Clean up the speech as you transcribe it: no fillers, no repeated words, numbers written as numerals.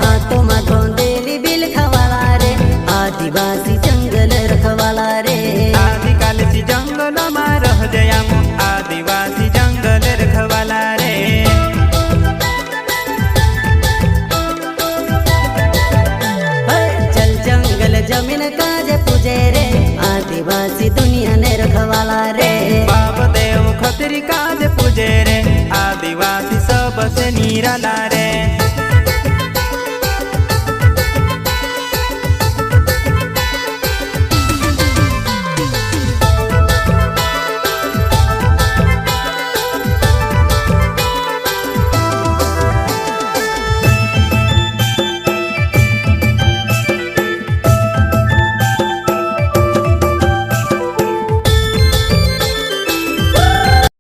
हाथों में धोंदेली बिल खवाला रे, आदिवासी जंगल रखवाला रे। आदिकालची जंगल में रह जयाम, आदिवासी जंगल रखवाला रे। जल जंगल जमीन काजे पूजे रे, आदिवासी दुनिया ने रखवाला रे। बाप देव खतरी काज पूजे रे, आदिवासी सबसे निराला